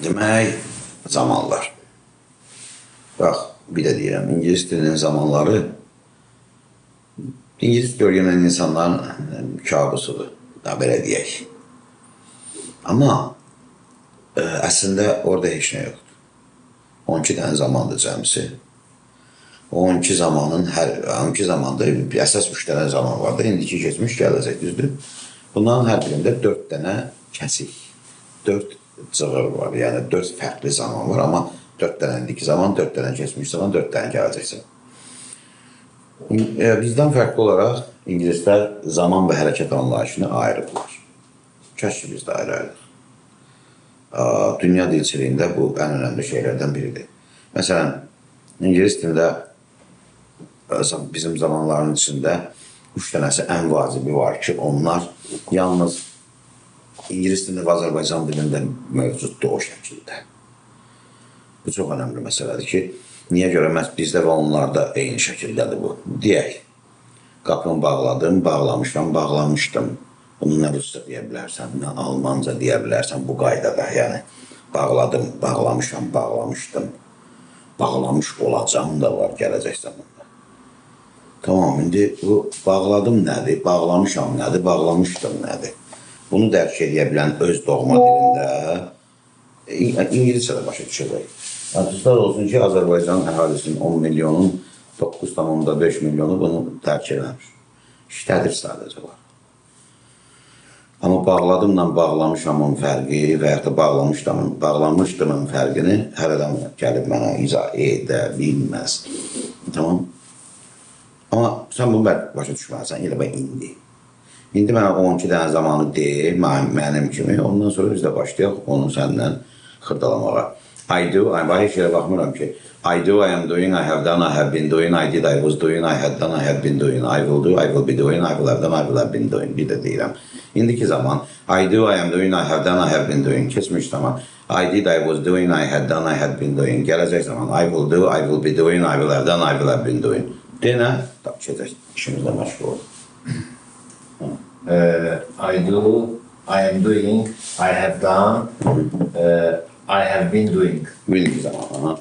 Demək, zamanlar. Bax, bir də deyirəm, İngilis dilinin zamanları İngilis görünən insanların kabusudur, da belə deyək. Amma əslində orada heç nə yoxdur. 12 dənə zamandır cəmsi. O 12 zamanın 12 zamanda əsas 3 dənə zaman var da, indiki keçmiş gələcək, düzdür. Bunların hər birində 4 dənə kəsik, 4 cığır var, yəni 4 fərqli zaman var, amma 4 dənə indiki zaman, 4 dənə keçmiş zaman, 4 dənə gələcək zaman. Bizdən fərqli olaraq İngilislər zaman və hərəkət anlayışını ayırırlar. Kəşki biz də ayırırıq. Dünya dilçiliyində bu ən önəmli şeylərdən biridir. Məsələn, İngilis dilində bizim zamanların içində 3 dənəsi ən vacibi var ki, onlar yalnız İngilis dilində və Azərbaycan dilində mövcuddur o şəkildə. Bu çox önəmli məsələdir ki, niyə görə məhz bizdə və onlarda eyni şəkildədir bu? Deyək, qapını bağladım, bağlamışam, bağlamışdım. Bunu nə rusca deyə bilərsən, nə almanca deyə bilərsən bu qaydada. Yəni, bağladım, bağlamışam, bağlamışdım. Bağlamış olacağım da var gələcək zamanda. Tamam, indi bu bağladım nədir, bağlamışam nədir, bağlamışdım nədir? Bunu dərk edə bilən öz doğma dilində İngiliscə də başa düşəcək. Təəssüflər olsun ki, Azərbaycan əhalisinin 10 milyonun 9,5 milyonu bunu dərk eləmir. İşlədir sadəcə var. Amma bağladımla bağlamışamın fərqi və yaxud da bağlamışdımın fərqini hər adam gəlib mənə izah edə bilməz. Tamam. Amma sən bunu başa düşməlisən, elə bə indi. İndi mənə 12 dənə zamanı deyil, mənim kimi, ondan sonra biz də başlayaq onu səndən xırdalamağa. I do, heç yerə baxmıram ki, I do, I am doing, I have done, I have been doing, I did, I was doing, I had done, I had been doing, I will do, I will be doing, I will have done, I will have been doing, bir də deyirəm. İndiki zaman, I do, I am doing, I have done, I have been doing, keçmiş zaman, I did, I was doing, I had done, I had been doing, gələcək zaman, I will do, I will be doing, I will have done, I will have been doing. Denə, keçək, işimizlə məşğul olur. I do, I am doing, I have done, I have been doing. Bu indiki zaman,